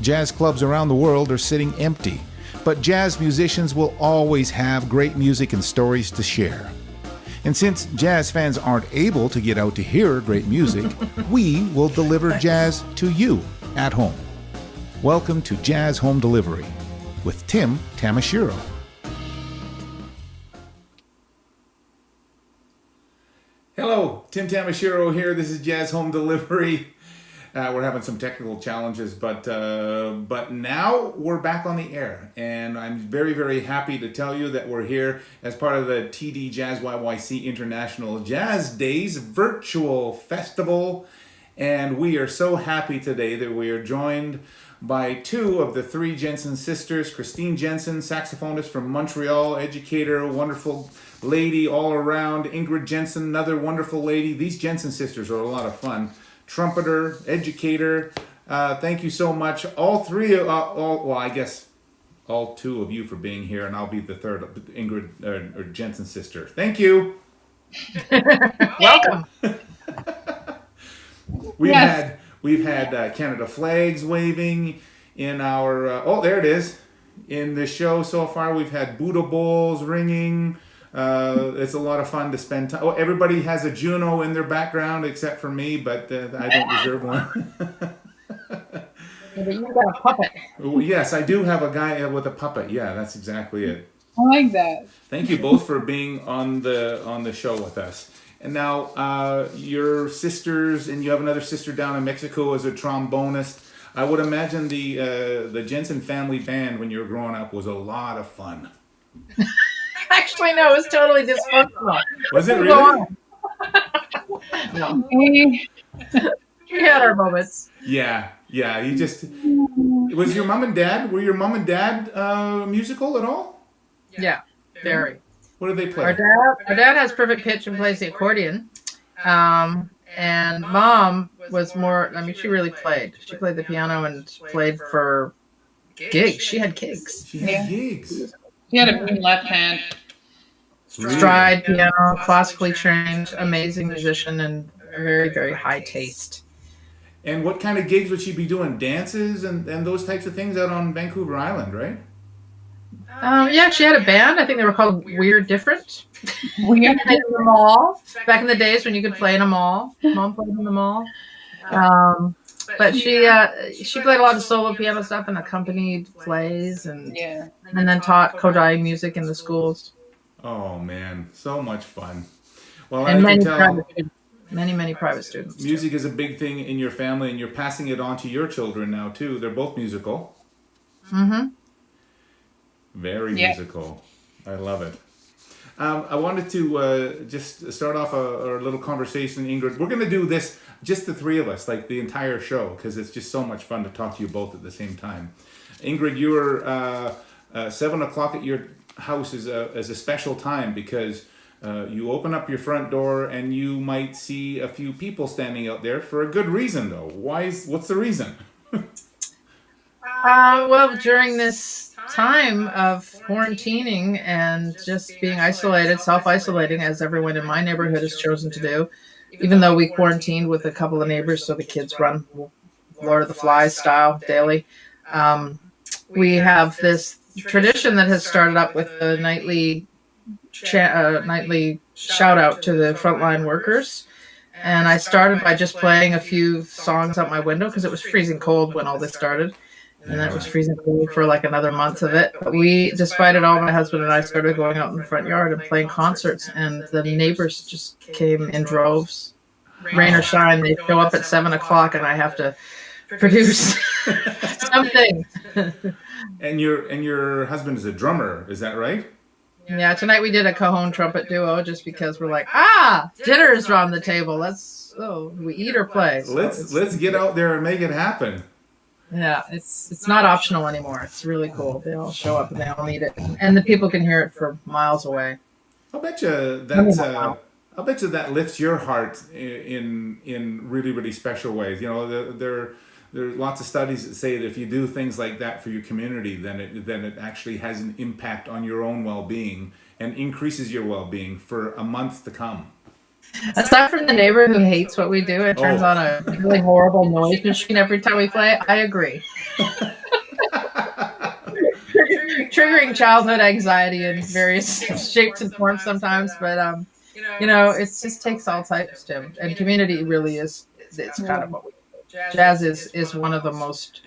Jazz clubs around the world are sitting empty, but jazz musicians will always have great music and stories to share. And since jazz fans aren't able to get out to hear great music, we will deliver jazz to you at home. Welcome to Jazz Home Delivery with Tim Tamashiro. Hello, Tim Tamashiro here. This is Jazz Home Delivery. We're having some technical challenges, but now we're back on the air, and I'm very, very happy to tell you that we're here as part of the TD JazzYYC International Jazz Days Virtual Festival, and we are so happy today that we are joined by two of the three Jensen sisters, Christine Jensen, saxophonist from Montreal, educator, wonderful lady all around, Ingrid Jensen, another wonderful lady. These Jensen sisters are a lot of fun. Trumpeter, educator. Thank you so much, all three. I guess all two of you for being here, and I'll be the third, Ingrid or Jensen sister. Thank you. Welcome. We've had Canada flags waving in our. There it is. In the show so far, we've had Buddha bowls ringing. It's a lot of fun to spend time. Everybody has a Juno in their background except for me, but I don't deserve one. But you got a puppet. Yes, I do have a guy with a puppet. Yeah, that's exactly it. I like that. Thank you both for being on the show with us. And now your sisters, and you have another sister down in Mexico as a trombonist. I would imagine the Jensen family band when you were growing up was a lot of fun. Actually, no, it was totally dysfunctional. Was it really? No. We had our moments. Yeah. You just was your mom and dad. Were your mom and dad musical at all? Yeah, very. What did they play? Our dad has perfect pitch and plays the accordion. And mom was more. I mean, she really played. She played the piano and played for gigs. She had gigs. She had gigs. He had a green left hand. Stride piano, classically trained, amazing musician, and very, very high taste. And what kind of gigs would she be doing? Dances and those types of things out on Vancouver Island, right? Yeah, she had a band. I think they were called Weird Different. Weird In the mall. Back in the days when you could play in a mall. Mom played in the mall. But she played a lot of solo piano stuff and accompanied plays and then taught Kodai music in the schools. Oh man, so much fun. Well, and I can tell many private students. Music is a big thing in your family, and you're passing it on to your children now too. They're both musical. Mm-hmm. Very musical. I love it. I wanted to just start off a little conversation, Ingrid. We're going to do this, just the three of us, like the entire show, because it's just so much fun to talk to you both at the same time. Ingrid, you're 7 o'clock at your house is a special time because you open up your front door and you might see a few people standing out there for a good reason, though. What's the reason? Well, during this time of quarantining and just being isolated, self-isolating, as everyone in my neighborhood has chosen to do, even though we quarantined with a couple of neighbors so the kids run Lord of the Flies style daily, we have this tradition that has started up with a nightly shout out to the frontline workers. And I started by just playing a few songs out my window because it was freezing cold when all this started. And then it was freezing cold for like another month of it. But we, despite it all, my husband and I started going out in the front yard and playing concerts. And the neighbors just came in droves. Rain or shine, they show up at 7 o'clock and I have to produce something. And your husband is a drummer, is that right? Yeah, tonight we did a cajon trumpet duo just because we're like, dinner's on the table. We eat or play. So let's get out there and make it happen. Yeah, it's not optional anymore. It's really cool. They all show up and they all need it, and the people can hear it for miles away. I'll bet you that lifts your heart in really, really special ways. You know, there are lots of studies that say that if you do things like that for your community, then it actually has an impact on your own well-being and increases your well-being for a month to come. Aside from the neighbor who hates what we do and turns on a really horrible noise machine every time we play, I agree. triggering childhood anxiety in various shapes and forms sometimes. But it just takes all types, Tim. And community really is. It's kind of what we do. Jazz is one of the most.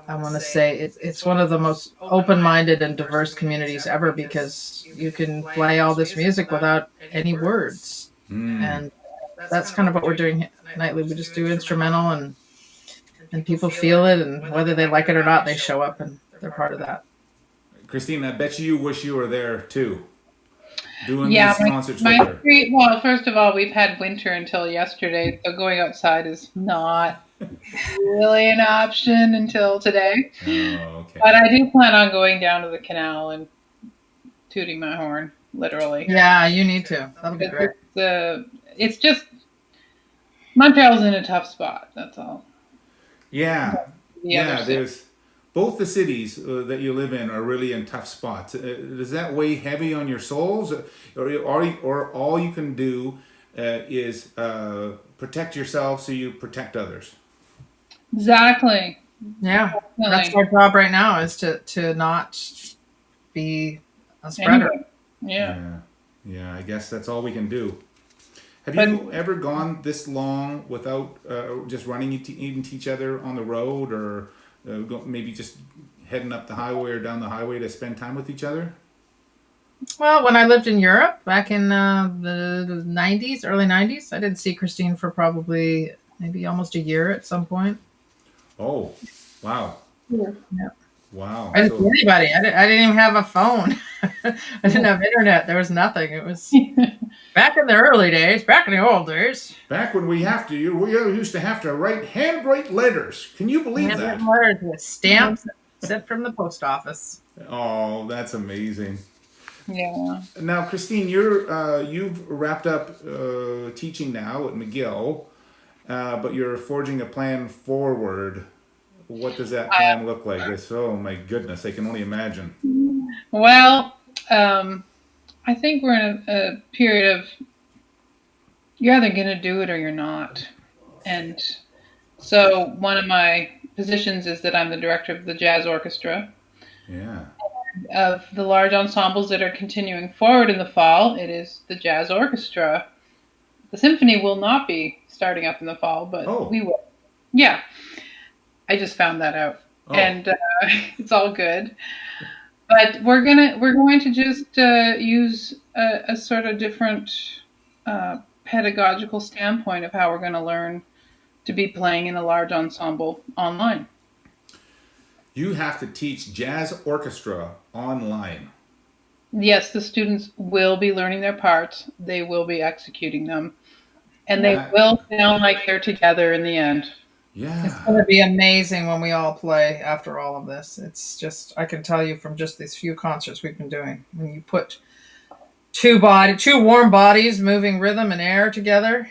I want to say it's one of the most open-minded and diverse communities ever, because you can play all this music without any words, and that's kind of what we're doing nightly. We just do instrumental, and people feel it, and whether they like it or not, they show up and they're part of that. Christine, I bet you wish you were there too, doing these concerts with her. Well, first of all, we've had winter until yesterday, so going outside is not really an option until today. Oh, okay. But I do plan on going down to the canal and tooting my horn, literally. Yeah, you need to. That'll be great. It's just Montreal's in a tough spot. That's all. Yeah, there's both the cities that you live in are really in tough spots. Does that weigh heavy on your souls, or all you can do is protect yourself so you protect others? Exactly. Yeah, that's our job right now, is to not be a spreader. Yeah. I guess that's all we can do. Have you ever gone this long without just running into each other on the road, or maybe just heading up the highway or down the highway to spend time with each other? Well, when I lived in Europe back in the 90s, early 90s, I didn't see Christine for probably maybe almost a year at some point. Oh, wow. Yeah. Wow. I didn't see anybody. I didn't even have a phone. I didn't have internet. There was nothing. It was back in the early days, back in the old days. Back when we used to have to handwrite letters. Can you believe that? Letters with stamps sent from the post office. Oh, that's amazing. Yeah. Now, Christine, you've wrapped up teaching now at McGill, but you're forging a plan forward. What does that plan look like? Oh my goodness, I can only imagine. Well, I think we're in a period of you're either going to do it or you're not. And so one of my positions is that I'm the director of the Jazz Orchestra. Yeah. Of the large ensembles that are continuing forward in the fall, it is the Jazz Orchestra. The symphony will not be starting up in the fall, but we will. Yeah. I just found that out, and it's all good. But we're going to just use a sort of different pedagogical standpoint of how we're going to learn to be playing in a large ensemble online. You have to teach jazz orchestra online. Yes, the students will be learning their parts. They will be executing them, and they will sound like they're together in the end. Yeah. It's going to be amazing when we all play after all of this. It's just, I can tell you from just these few concerts we've been doing, when you put two warm bodies moving rhythm and air together,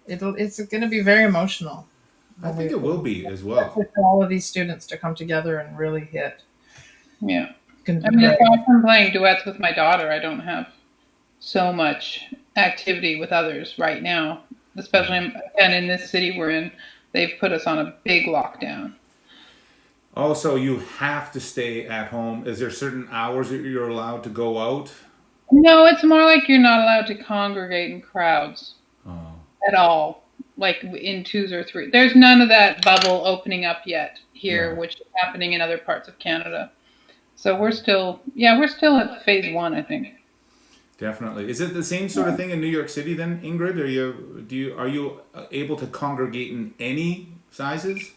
it's going to be very emotional. I think it will be as well. For all of these students to come together and really hit. Yeah. Apart from playing duets with my daughter, I don't have so much activity with others right now, especially in this city we're in. They've put us on a big lockdown. Oh, so you have to stay at home. Is there certain hours that you're allowed to go out? No, it's more like you're not allowed to congregate in crowds at all, like in twos or threes. There's none of that bubble opening up yet here, which is happening in other parts of Canada. So we're still at phase 1, I think. Definitely. Is it the same sort of thing in New York City then, Ingrid? Are you able to congregate in any sizes?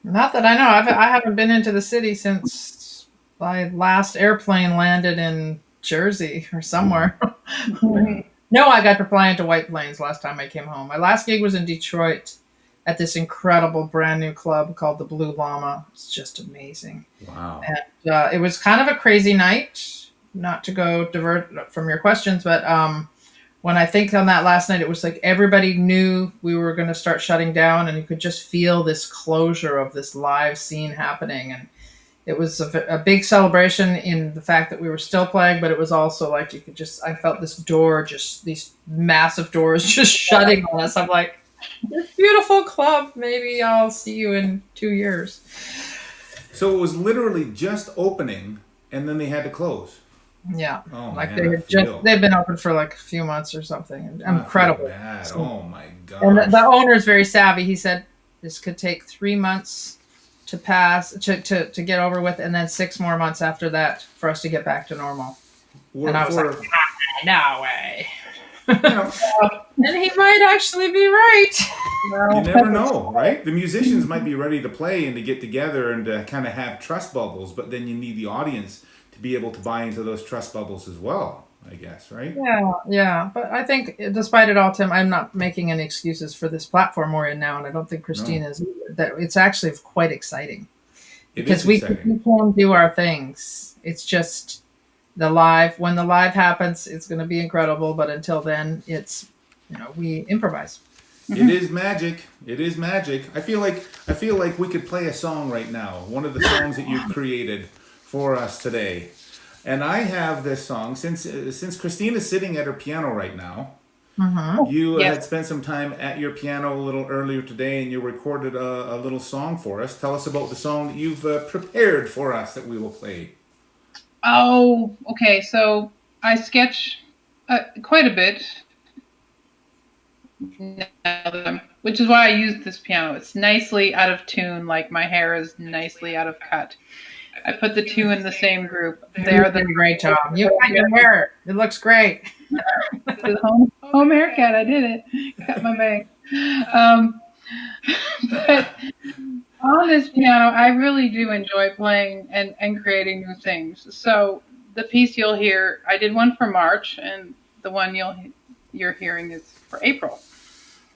Not that I know. I haven't been into the city since my last airplane landed in Jersey or somewhere. No, I got to fly into White Plains last time I came home. My last gig was in Detroit at this incredible brand new club called the Blue Llama. It's just amazing. Wow. And it was kind of a crazy night. Not to go divert from your questions, but when I think on that last night, it was like everybody knew we were going to start shutting down, and you could just feel this closure of this live scene happening. And it was a big celebration in the fact that we were still playing, but it was also like I felt this door, just these massive doors just shutting on us. I'm like, This beautiful club. Maybe I'll see you in 2 years. So it was literally just opening, and then they had to close. Yeah, Oh like man, they've been open for like a few months or something. Incredible. Bad. Oh my gosh. And the owner is very savvy. He said this could take 3 months to pass to get over with, and then 6 more months after that for us to get back to normal. And I was like, no way. And he might actually be right. You never know, right? The musicians might be ready to play and to get together and to kind of have trust bubbles, but then you need the audience to be able to buy into those trust bubbles as well, I guess, right? Yeah. But I think despite it all, Tim, I'm not making any excuses for this platform we're in now, and I don't think Christine is either. That it's actually quite exciting. Because we can do our things. It's just when the live happens, it's going to be incredible. But until then, it's, we improvise. It is magic. It is magic. I feel like we could play a song right now. One of the songs that you've created for us today. And I have this song since Christine is sitting at her piano right now. Mm-hmm. You had spent some time at your piano a little earlier today, and you recorded a little song for us. Tell us about the song that you've prepared for us that we will play. Oh, okay. So I sketch quite a bit, which is why I use this piano. It's nicely out of tune, like my hair is nicely out of cut. I put the two in the same group. They're the great job. You got your hair. It looks great. Home haircut. I did it. Cut my bang. But on this piano, I really do enjoy playing and creating new things. So the piece you'll hear, I did one for March, and the one you're hearing is for April.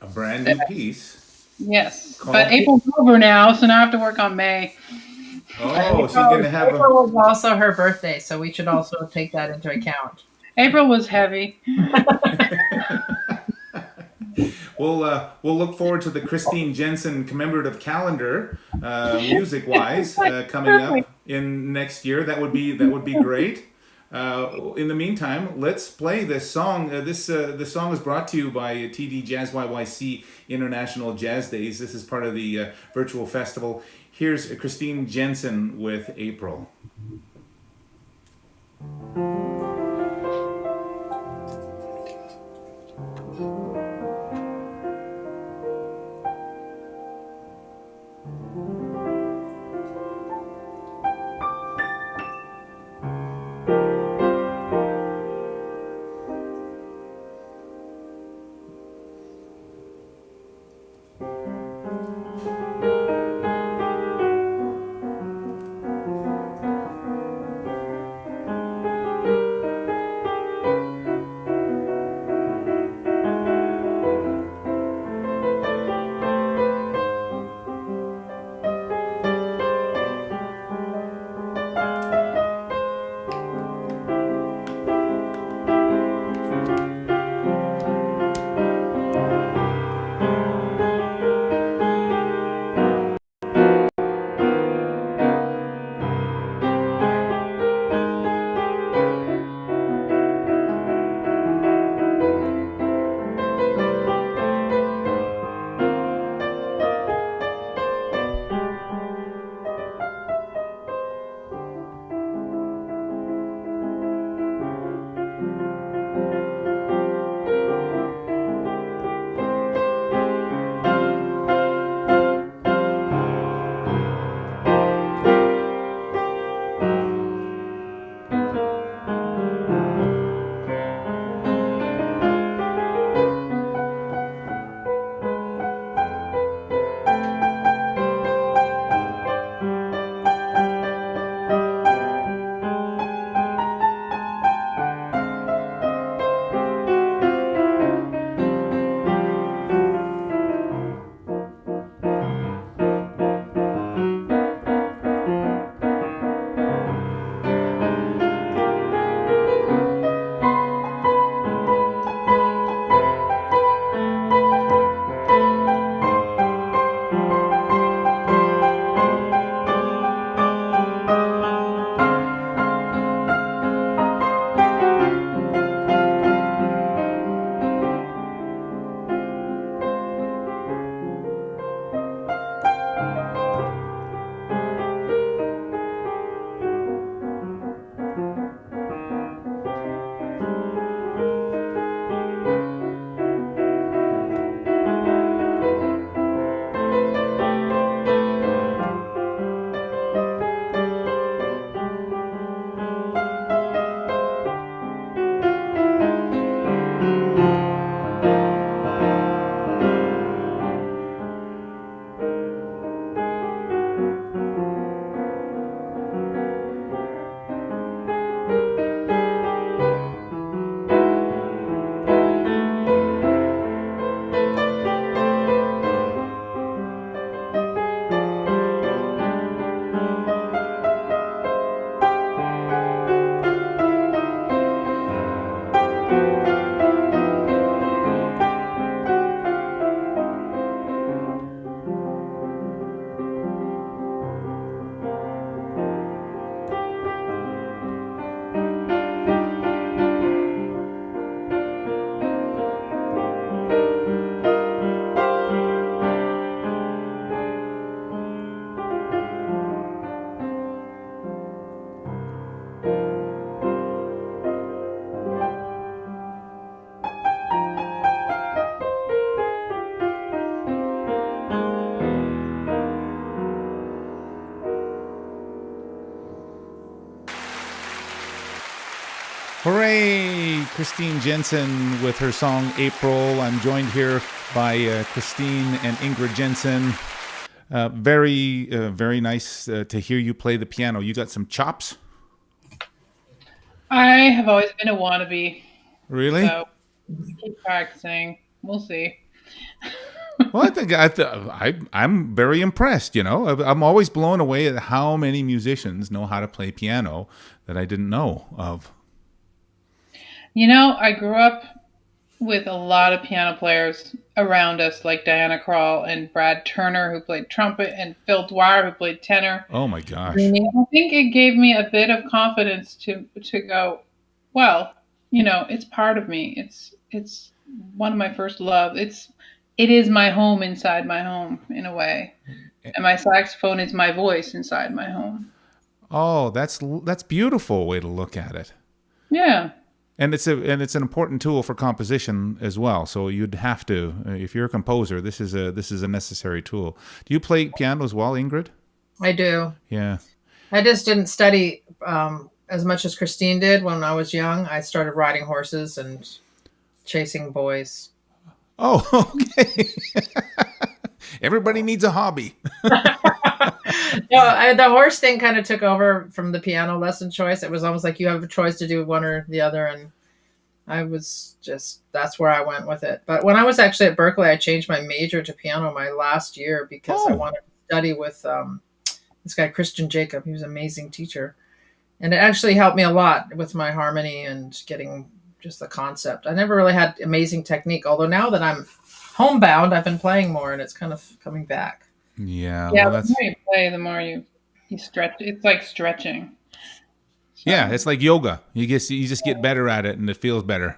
A brand new piece. Yes, but April's over now, so now I have to work on May. Oh, she's going to have April was also her birthday, so we should also take that into account. April was heavy. We'll look forward to the Christine Jensen commemorative calendar, music-wise, coming up in next year. That would be great. In the meantime, let's play this song. The song is brought to you by TD JazzYYC International Jazz Days. This is part of the virtual festival. Here's Christine Jensen with April. Hooray! Christine Jensen with her song April. I'm joined here by Christine and Ingrid Jensen. Very nice to hear you play the piano. You got some chops? I have always been a wannabe. Really? So keep practicing. We'll see. Well, I'm very impressed. I'm always blown away at how many musicians know how to play piano that I didn't know of. I grew up with a lot of piano players around us, like Diana Krall and Brad Turner, who played trumpet, and Phil Dwyer, who played tenor. Oh my gosh! I think it gave me a bit of confidence to go, well, it's part of me. It's one of my first love. It is my home inside my home, in a way. And my saxophone is my voice inside my home. Oh, that's beautiful way to look at it. Yeah. And it's an important tool for composition as well. So you'd have to, if you're a composer, this is a necessary tool. Do you play piano as well, Ingrid? I do. Yeah. I just didn't study as much as Christine did when I was young. I started riding horses and chasing boys. Oh, okay. Everybody needs a hobby. The horse thing kind of took over from the piano lesson choice. It was almost like you have a choice to do one or the other. And that's where I went with it. But when I was actually at Berkeley, I changed my major to piano my last year because I wanted to study with this guy, Christian Jacob. He was an amazing teacher. And it actually helped me a lot with my harmony and getting just the concept. I never really had amazing technique, although now that I'm homebound, I've been playing more and it's kind of coming back. Yeah. Yeah, the more you play, the more you stretch. It's like stretching. So. Yeah, it's like yoga. You just get better at it and it feels better.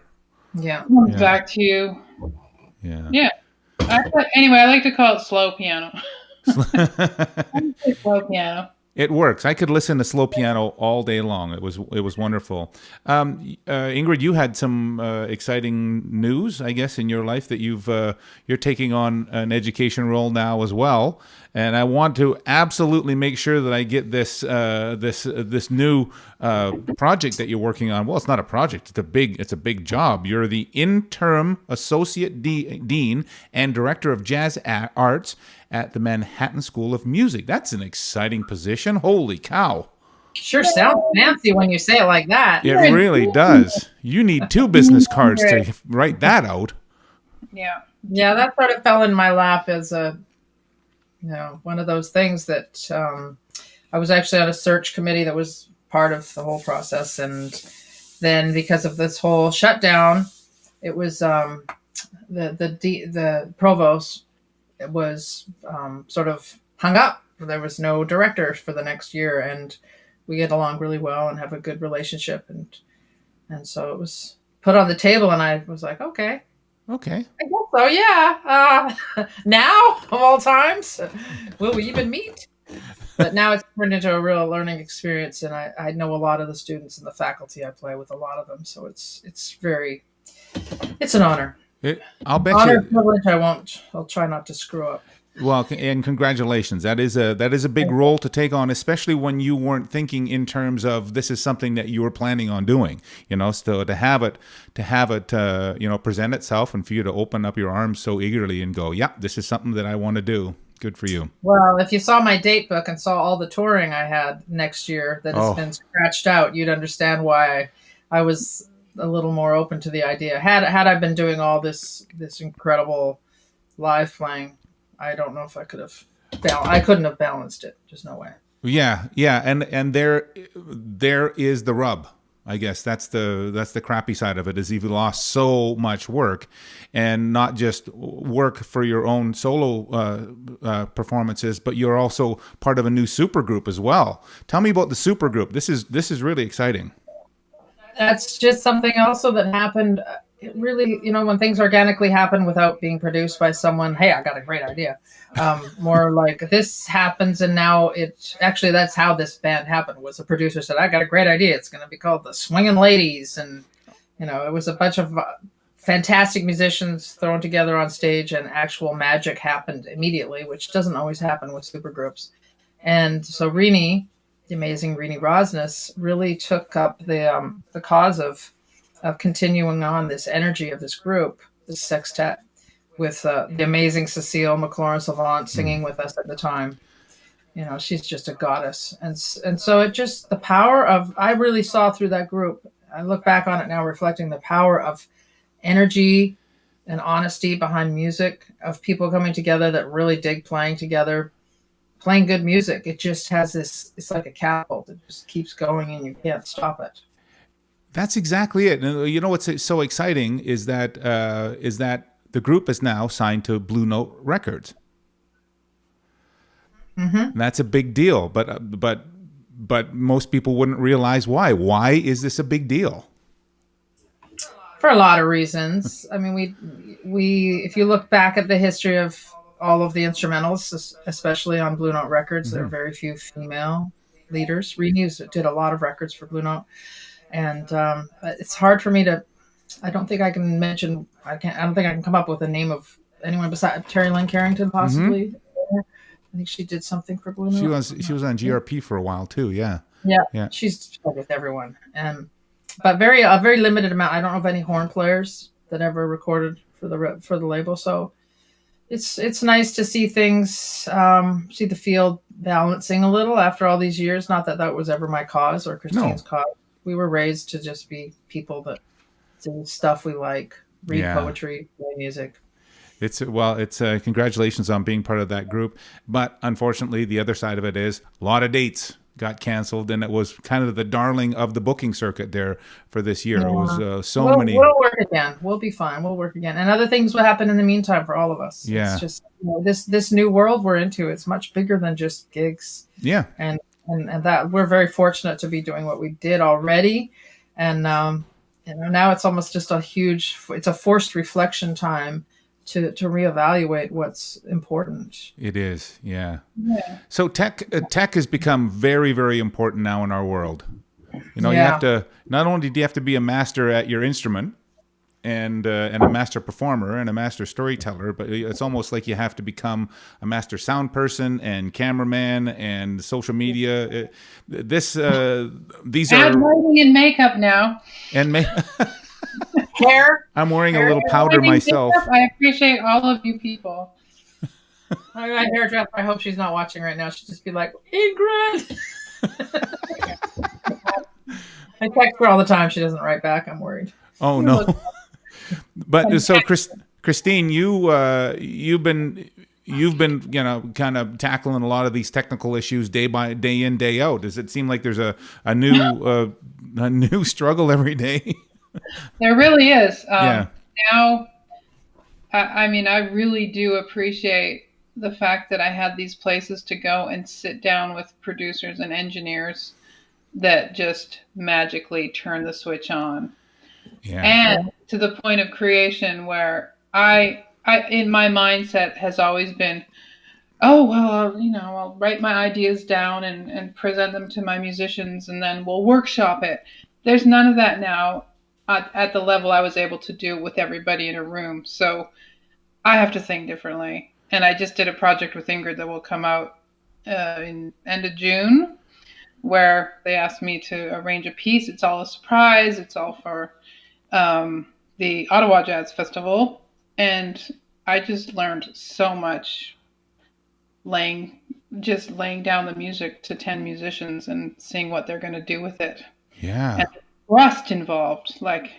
Yeah. Back to you. Yeah. Yeah. Anyway, I like to call it slow piano. Slow piano. It works. I could listen to slow piano all day long. It was wonderful. Ingrid, you had some exciting news, I guess, in your life that you're taking on an education role now as well. And I want to absolutely make sure that I get this new project that you're working on. Well, it's not a project; it's a big job. You're the interim associate dean and director of jazz arts at the Manhattan School of Music. That's an exciting position. Holy cow! Sure sounds fancy when you say it like that. It really does. You need 2 business cards to write that out. Yeah. Yeah, that sort of fell in my lap as one of those things that I was actually on a search committee that was part of the whole process. And then because of this whole shutdown, it was the provost was sort of hung up. There was no director for the next year, and we get along really well and have a good relationship. And so it was put on the table, and I was like, okay. I guess so, yeah. Now, of all times, will we even meet? But now it's turned into a real learning experience, and I know a lot of the students and the faculty. I play with a lot of them, so it's an honor. I'll bet honor, you. Privilege. I'll try not to screw up. Well, and congratulations. That is a big role to take on, especially when you weren't thinking in terms of this is something that you were planning on doing. So to have it present itself and for you to open up your arms so eagerly and go, yeah, this is something that I want to do. Good for you. Well, if you saw my date book and saw all the touring I had next year that has been scratched out, you'd understand why I was a little more open to the idea. Had I been doing all this incredible live playing, I don't know if I could have. I couldn't have balanced it. Just no way. Yeah, and there is the rub. I guess that's the crappy side of it, is you've lost so much work, and not just work for your own solo performances, but you're also part of a new supergroup as well. Tell me about the supergroup. This is really exciting. That's just something also that happened. It really, when things organically happen without being produced by someone, hey, I got a great idea. More like this happens, and now that's how this band happened. Was a producer said, I got a great idea. It's going to be called the Swingin' Ladies. And, it was a bunch of fantastic musicians thrown together on stage, and actual magic happened immediately, which doesn't always happen with supergroups. And so Rini, the amazing Rini Rosnes, really took up the cause of of continuing on this energy of this group, this sextet, with the amazing Cecile McLaurin-Savant singing with us at the time. She's just a goddess. And so it just, the power of, I really saw through that group, I look back on it now reflecting the power of energy and honesty behind music, of people coming together that really dig playing together, playing good music. It just has this, it's like a catapult. It just keeps going and you can't stop it. That's exactly it. And you know what's so exciting is that the group is now signed to Blue Note Records. Mm-hmm. And that's a big deal, but most people wouldn't realize why. Why is this a big deal? For a lot of reasons. I mean, we if you look back at the history of all of the instrumentals, especially on Blue Note Records, there are very few female leaders. Renews did a lot of records for Blue Note, and it's hard for me to. I don't think I can mention. I don't think I can come up with a name of anyone besides Terry Lynn Carrington, possibly. Mm-hmm. I think she did something for Blue Note. She was on GRP for a while too. Yeah. She's with everyone, but a very limited amount. I don't know of any horn players that ever recorded for the label. So it's nice to see things, see the field balancing a little after all these years. Not that was ever my cause or Christine's cause. We were raised to just be people that do stuff we like, read poetry, play music. It's congratulations on being part of that group. But unfortunately, the other side of it is a lot of dates got canceled, and it was kind of the darling of the booking circuit there for this year. Yeah. It was many. We'll work again. We'll be fine. We'll work again. And other things will happen in the meantime for all of us. Yeah. It's just this new world we're into. It's much bigger than just gigs. Yeah. And that we're very fortunate to be doing what we did already. And now it's almost just it's a forced reflection time to reevaluate what's important. It is, yeah. So tech has become very, very important now in our world. You have to, not only do you have to be a master at your instrument and a master performer and a master storyteller, but it's almost like you have to become a master sound person and cameraman and social media. These are lighting and makeup now. And hair. I'm wearing a little powder myself. I appreciate all of you people. I got hairdresser. I hope she's not watching right now. She'd just be like, Ingrid. I text her all the time. She doesn't write back. I'm worried. Oh no. But so Christine, you've been kind of tackling a lot of these technical issues day in, day out. Does it seem like there's a new struggle every day? There really is. Now, I really do appreciate the fact that I had these places to go and sit down with producers and engineers that just magically turn the switch on. Yeah. And to the point of creation where I in my mindset has always been, I'll write my ideas down and present them to my musicians and then we'll workshop it. There's none of that now. At the level I was able to do with everybody in a room. So I have to think differently. And I just did a project with Ingrid that will come out in end of June, where they asked me to arrange a piece. It's all a surprise. It's all for the Ottawa Jazz Festival. And I just learned so much laying down the music to 10 musicians and seeing what they're going to do with it. Yeah. And trust involved. I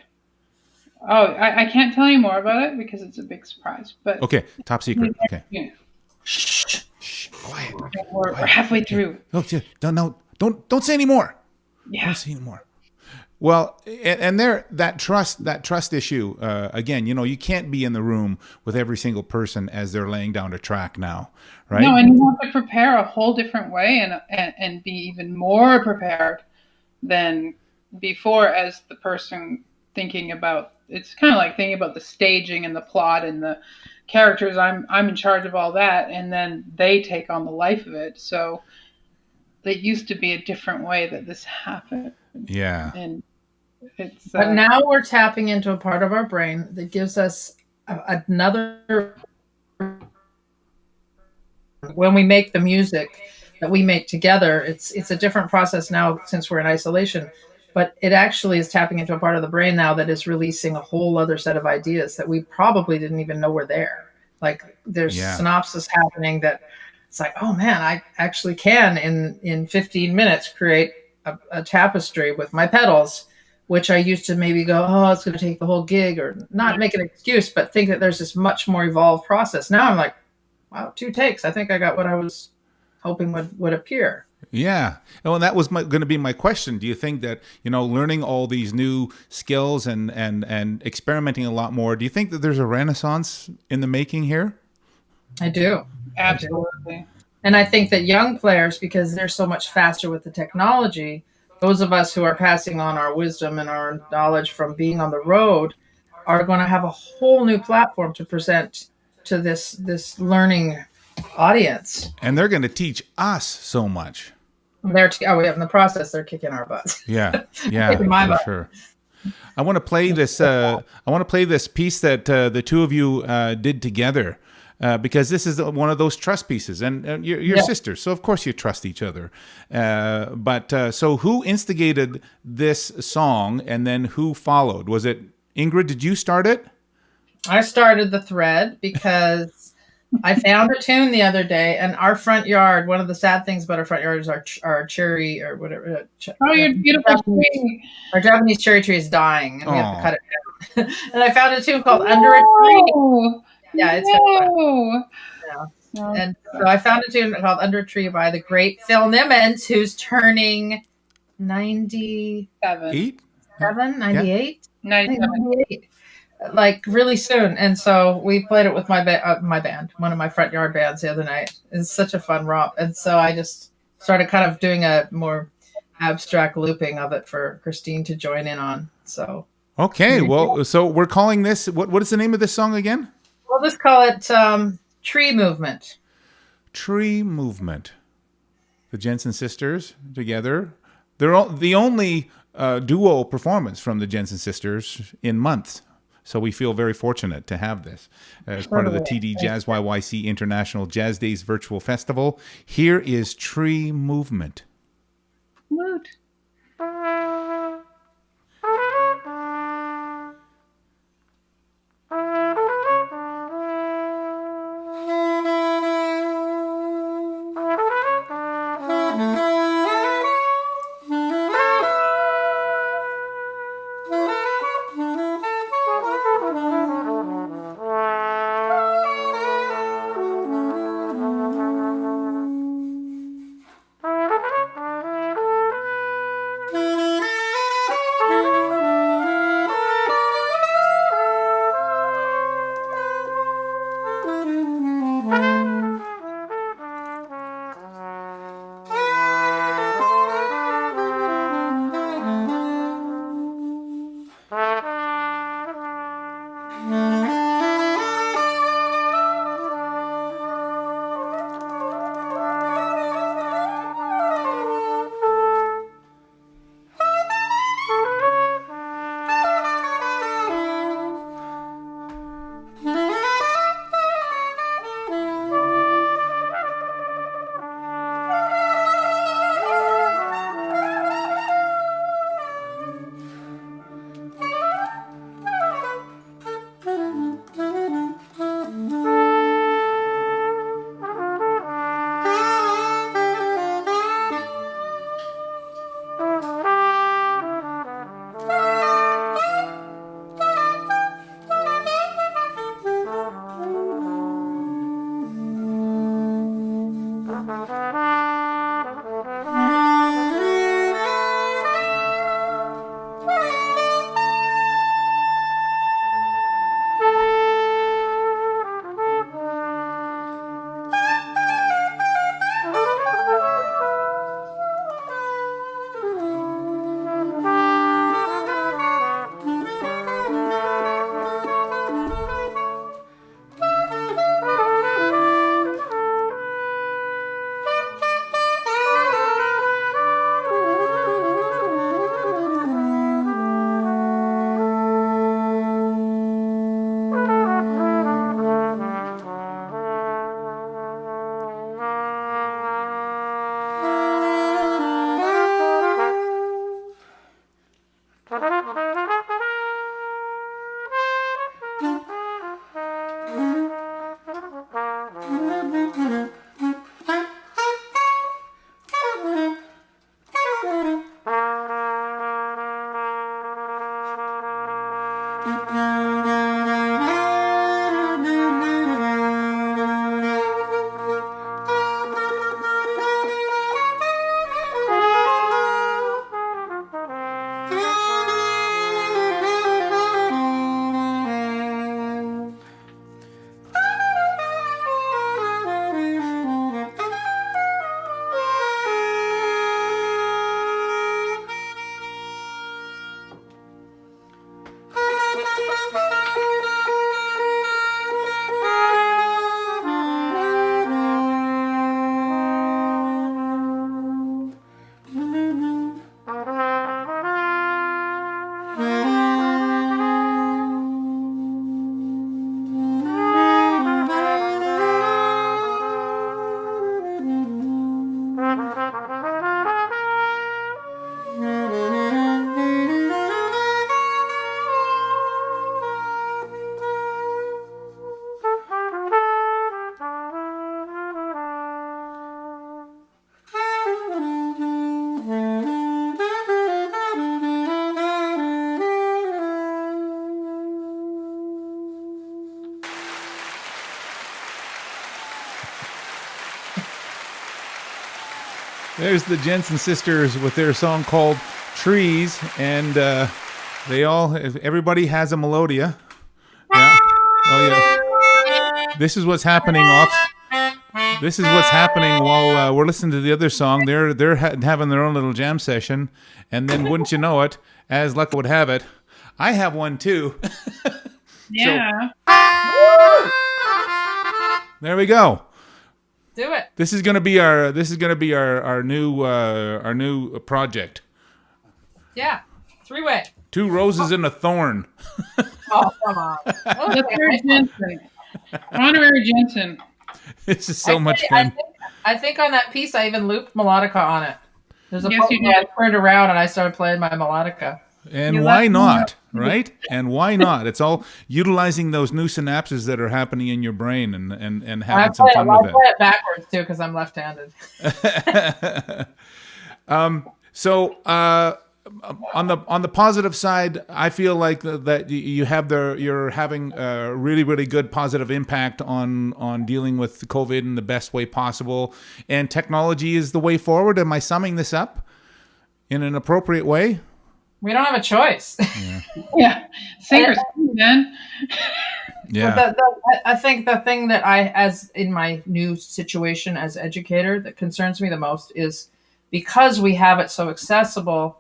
can't tell you more about it because it's a big surprise. But okay, top secret. Okay. Yeah. Shh. Quiet. We're halfway through. Okay. Don't say any more. Yeah. Don't say any more. Well, and that trust issue again. You can't be in the room with every single person as they're laying down a track now, right? No, and you have to prepare a whole different way and be even more prepared than before as the person thinking about. It's kind of like thinking about the staging and the plot and the characters. I'm in charge of all that, and then they take on the life of it. So it used to be a different way that this happened. Yeah. And it's but now we're tapping into a part of our brain that gives us another. When we make the music that we make together, it's a different process now since we're in isolation. but it actually is tapping into a part of the brain now that is releasing a whole other set of ideas that we probably didn't even know were there. Like there's synopsis happening that it's like, oh man, I actually can in 15 minutes create a tapestry with my pedals, which I used to maybe go, oh, it's going to take the whole gig, or not make an excuse, but think that there's this much more evolved process. Now I'm like, wow, 2 takes. I think I got what I was hoping would appear. Yeah. Well, that was going to be my question. Do you think that, learning all these new skills and experimenting a lot more, do you think that there's a renaissance in the making here? I do. Absolutely. And I think that young players, because they're so much faster with the technology, those of us who are passing on our wisdom and our knowledge from being on the road are going to have a whole new platform to present to this learning audience. And they're going to teach us so much. We have in the process, they're kicking our butts. Yeah, for sure. I want to play this. I want to play this piece that the two of you did together. Because this is one of those trust pieces, and you're sisters, so of course you trust each other. So who instigated this song, and then who followed? Was it Ingrid? Did you start it? I started the thread because I found a tune the other day, and our front yard. One of the sad things about our front yard is our cherry or whatever. Your beautiful tree. Our Japanese cherry tree is dying, and we have to cut it down. And I found a tune called "Under a Tree." Yeah, it's and so I found a tune called "Under a Tree" by the great Phil Nimmons, who's turning 97, 98, 98, like really soon. And so we played it with my band, one of my front yard bands the other night. It's such a fun romp. And so I just started kind of doing a more abstract looping of it for Christine to join in on. So okay, well, so we're calling this, what is the name of this song again? We'll just call it Tree Movement. Tree Movement. The Jensen sisters together. They're the only duo performance from the Jensen sisters in months. So we feel very fortunate to have this as part of the TD JazzYYC International Jazz Days Virtual Festival. Here is Tree Movement. Woot. There's the Jensen sisters with their song called Trees, and everybody has a melodia. Yeah. Oh yeah. This is what's happening while we're listening to the other song. They're having their own little jam session, and then wouldn't you know it, as luck would have it, I have one too. Yeah. So, there we go. Do it. This is gonna be our new project. Yeah. 3-way. 2 roses and a thorn. Oh, come on. Honorary Jensen. Honorary Jensen. This is so much fun. I think on that piece I even looped melodica on it. There's a Yes, point you where I did. turned around and I started playing my melodica. And why not, right? And why not? It's all utilizing those new synapses that are happening in your brain and having some fun with it. I play it backwards too because I'm left-handed. So on the positive side, I feel like that you're having a really, really good positive impact on dealing with COVID in the best way possible, and technology is the way forward. Am I summing this up in an appropriate way? We don't have a choice. Yeah. Sing or sing, man. Yeah. I think the thing that as in my new situation as educator, that concerns me the most is because we have it so accessible,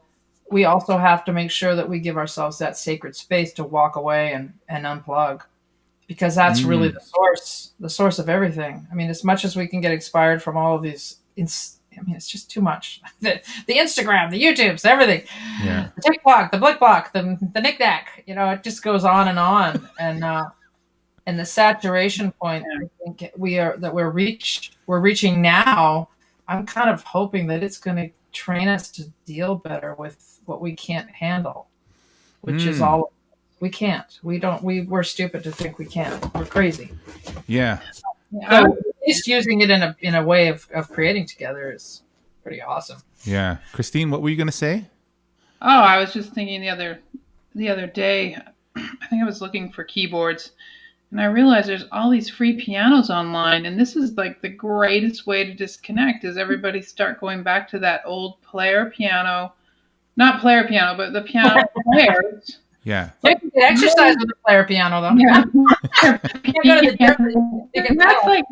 we also have to make sure that we give ourselves that sacred space to walk away and unplug, because that's really the source of everything. I mean, as much as we can get inspired from all of these, it's just too much. The Instagram, the YouTubes, everything. Yeah. The TikTok, the Blickblock, the knick-knack. It just goes on. And the saturation point, I think we're reaching now. I'm kind of hoping that it's going to train us to deal better with what we can't handle, which is all we can't. We're stupid to think we can't. We're crazy. Yeah. So at least using it in a way of creating together is pretty awesome. Yeah. Christine, what were you going to say? Oh, I was just thinking the other day, I think I was looking for keyboards, and I realized there's all these free pianos online, and this is like the greatest way to disconnect, is everybody start going back to that old player piano. Not player piano, but the piano players. Yeah. You can exercise with a player piano, though. Yeah. And that's like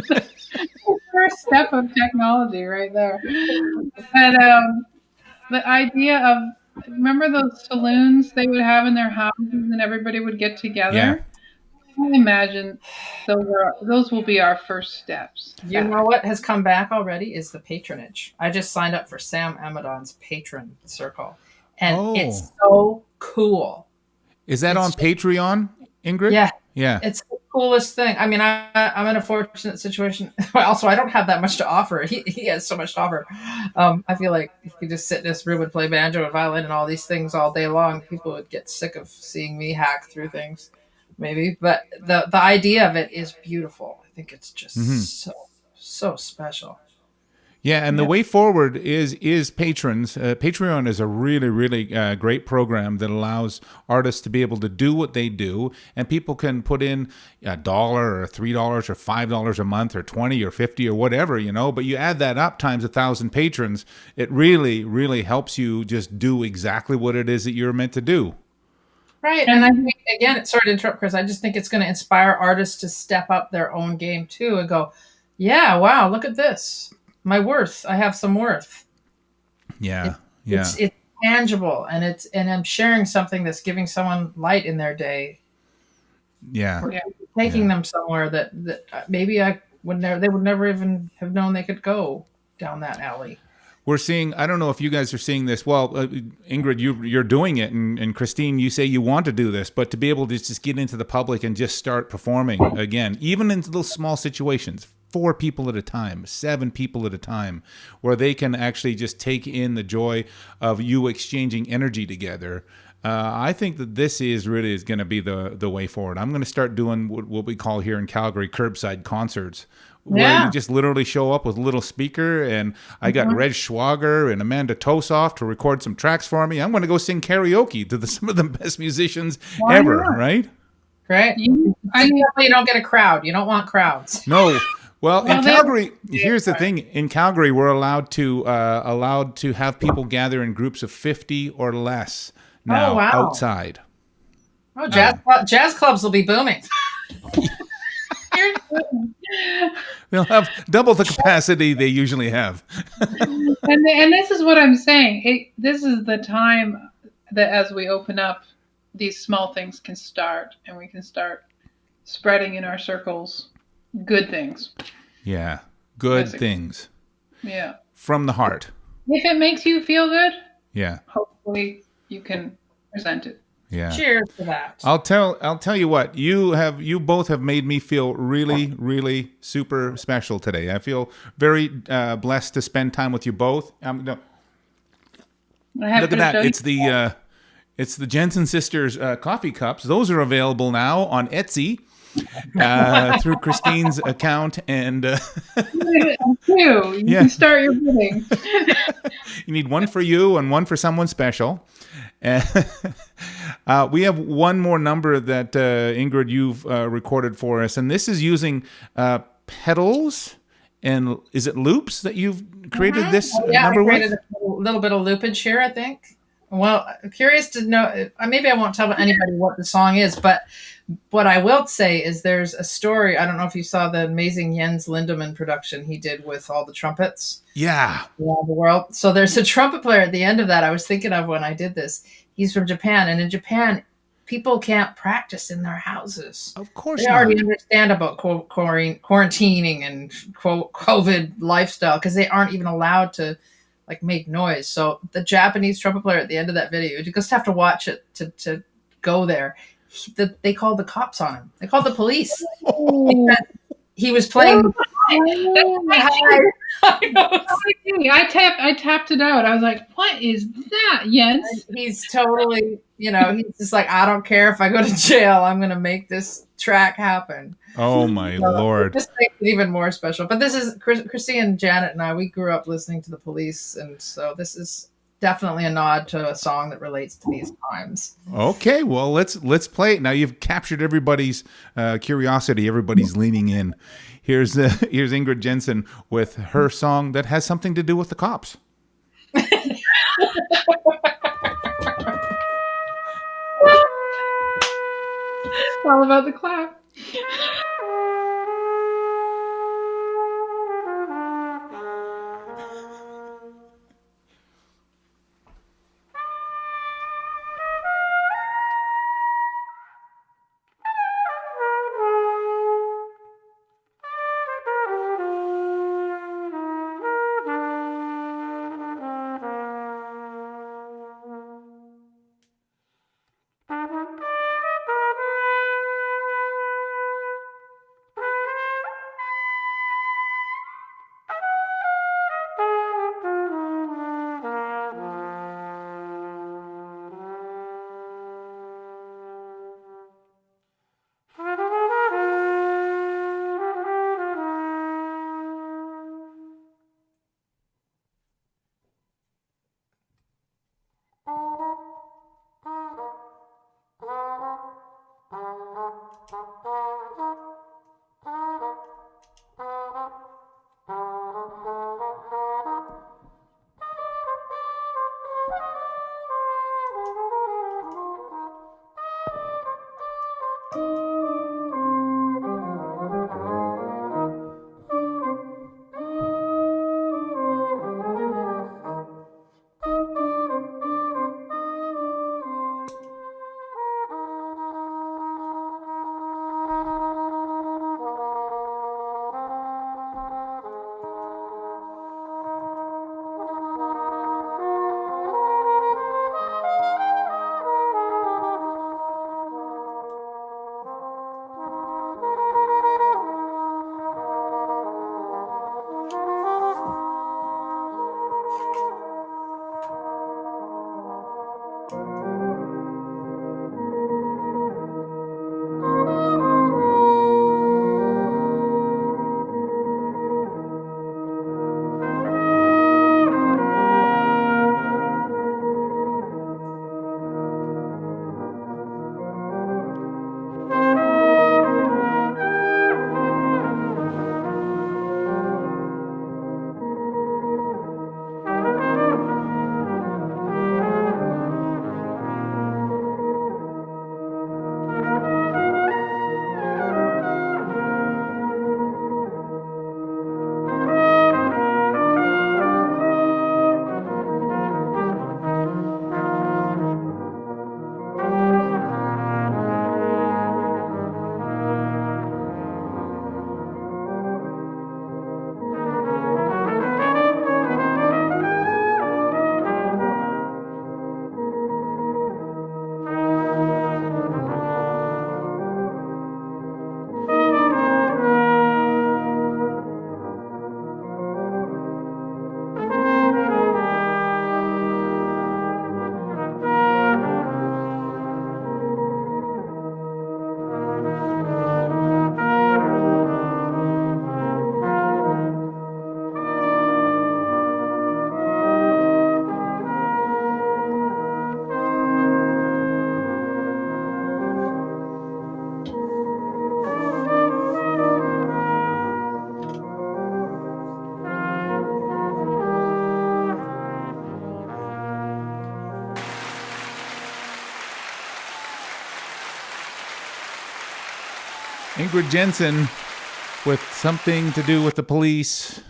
the first step of technology right there. But the idea of, remember those saloons they would have in their houses and everybody would get together? Yeah. I imagine those will be our first steps. You know what has come back already is the patronage. I just signed up for Sam Amadon's patron circle. And it's so cool. Is that on Patreon, Ingrid? Yeah. Yeah. It's the coolest thing. I mean, I'm in a fortunate situation. Also, I don't have that much to offer. He has so much to offer. I feel like if you just sit in this room and play banjo and violin and all these things all day long, people would get sick of seeing me hack through things, maybe. But the idea of it is beautiful. I think it's just so special. Yeah, and the way forward is patrons. Patreon is a really, really great program that allows artists to be able to do what they do, and people can put in $1 or $3 or $5 a month or 20 or 50 or whatever, but you add that up times 1,000 patrons, it really, really helps you just do exactly what it is that you're meant to do. Right, and I think, again, sorry to interrupt, Chris, I just think it's going to inspire artists to step up their own game, too, and go, yeah, wow, look at this. My worth. I have some worth. Yeah. It's tangible, and I'm sharing something that's giving someone light in their day. Yeah. Taking them somewhere that maybe they would never even have known they could go down that alley. We're seeing, I don't know if you guys are seeing this. Well, Ingrid, you're doing it, and Christine, you say you want to do this, but to be able to just get into the public and just start performing again, even in little small situations, 4 people at a time, 7 people at a time, where they can actually just take in the joy of you exchanging energy together. I think that this is going to be the way forward. I'm going to start doing what we call here in Calgary curbside concerts, where you just literally show up with a little speaker, and I got Reg Schwager and Amanda Tosoff to record some tracks for me. I'm going to go sing karaoke to some of the best musicians ever, right? Right. You don't get a crowd. You don't want crowds. No. Well, in Calgary, here's the thing. In Calgary, we're allowed to have people gather in groups of 50 or less now outside. Oh, jazz clubs will be booming. They'll have double the capacity they usually have. and this is what I'm saying. This is the time that as we open up, these small things can start, and we can start spreading in our circles good things. Yeah, good things. Yeah. From the heart. If it makes you feel good, yeah, hopefully you can present it. Yeah. Cheers to that. I'll tell you what, you both have made me feel really, really super special today. I feel very blessed to spend time with you both. Look at that. It's the Jensen Sisters coffee cups. Those are available now on Etsy through Christine's account. And you can start your bidding. You need one for you and one for someone special. We have one more number that Ingrid, you've recorded for us, and this is using pedals and is it loops that you've created this number with? I created a little bit of loopage here, I think. Well, I'm curious to know. Maybe I won't tell anybody what the song is, but what I will say is there's a story. I don't know if you saw the amazing Jens Lindemann production he did with all the trumpets. Yeah. Around the world. So there's a trumpet player at the end of that I was thinking of when I did this. He's from Japan, and in Japan, people can't practice in their houses. Of course they already understand about quarantining and COVID lifestyle because they aren't even allowed to make noise. So the Japanese trumpet player at the end of that video, you just have to watch it to go there. They called the cops on him. They called the police. He was playing. I tapped it out. I was like, "What is that, Jens?" He's totally, he's just like, I don't care if I go to jail. I'm going to make this track happen. Oh my Lord! It just makes it even more special. But this is Christine and Janet and I. We grew up listening to the Police, and so this is definitely a nod to a song that relates to these times. Okay, well let's play it now. You've captured everybody's curiosity. Everybody's leaning in. Here's Ingrid Jensen with her song that has something to do with the cops. It's all about the clap. Ingrid Jensen with something to do with the police.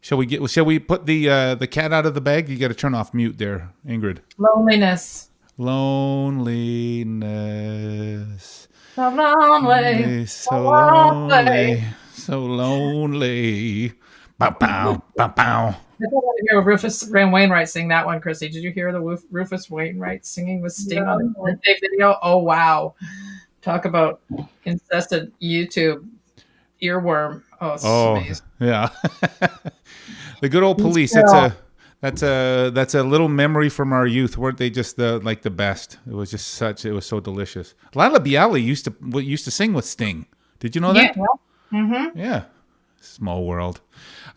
Shall we put the cat out of the bag? You got to turn off mute there, Ingrid. Loneliness. Loneliness. So lonely. So lonely. So lonely. Bow, bow, bow, bow. I want to hear Rufus Wainwright sing that one, Chrissy. Did you hear the Rufus Wainwright singing with Sting on the birthday video? Oh, wow. Talk about incessant YouTube earworm. Oh, it's amazing. Yeah. The good old police. That's a little memory from our youth. Weren't they just the best? It was so delicious. Lila Bialy used to sing with Sting. Did you know that? Yeah. Mm-hmm. Yeah. Small world.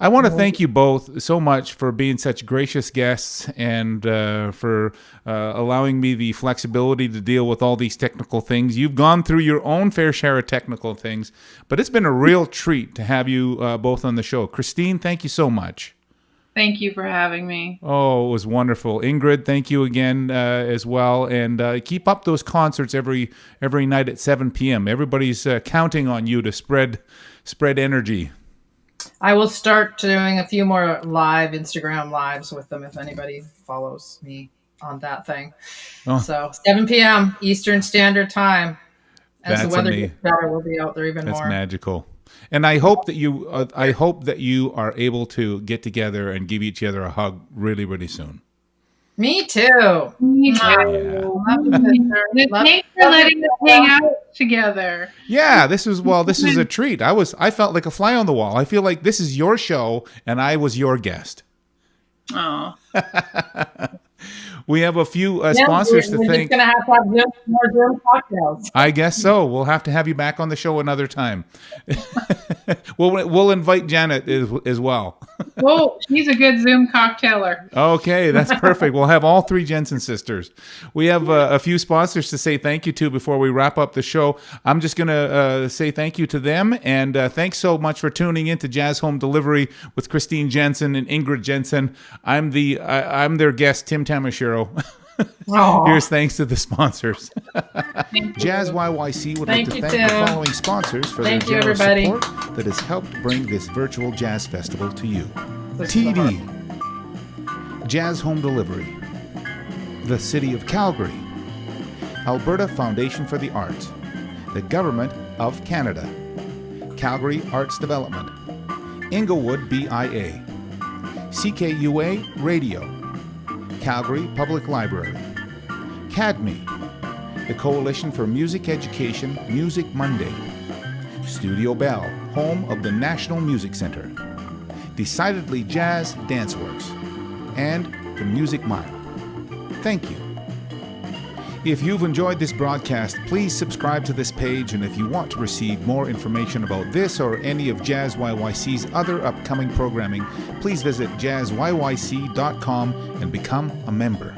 I want to thank you both so much for being such gracious guests and for allowing me the flexibility to deal with all these technical things. You've gone through your own fair share of technical things, but it's been a real treat to have you both on the show. Christine, thank you so much. Thank you for having me. Oh, it was wonderful. Ingrid, thank you again as well. And keep up those concerts every night at 7 p.m. Everybody's counting on you to spread energy. I will start doing a few more live Instagram lives with them if anybody follows me on that thing. Oh. So 7 p.m. Eastern Standard Time. As the weather gets better, we'll be out there even more. That's magical. And I hope that you are able to get together and give each other a hug really, really soon. Me too. Me too. Yeah. Thanks for letting us hang out together. Yeah, this is a treat. I felt like a fly on the wall. I feel like this is your show and I was your guest. Oh. We have a few sponsors to thank. We're just going to have more Zoom cocktails. I guess so. We'll have to have you back on the show another time. We'll invite Janet as well. Oh, she's a good Zoom cocktailer. Okay, that's perfect. We'll have all three Jensen sisters. We have a few sponsors to say thank you to before we wrap up the show. I'm just going to say thank you to them. And thanks so much for tuning in to Jazz Home Delivery with Christine Jensen and Ingrid Jensen. I'm their guest, Tim Tamashiro. Here's thanks to the sponsors. JazzYYC would like to thank the following sponsors for their generous support that has helped bring this virtual jazz festival to you. TD, Jazz Home Delivery, the City of Calgary, Alberta Foundation for the Arts, the Government of Canada, Calgary Arts Development, Inglewood BIA, CKUA Radio, Calgary Public Library, CADME, the Coalition for Music Education, Music Monday, Studio Bell, home of the National Music Center, Decidedly Jazz Dance Works, and the Music Mile. Thank you. If you've enjoyed this broadcast, please subscribe to this page, and if you want to receive more information about this or any of JazzYYC's other upcoming programming, please visit jazzyyc.com and become a member.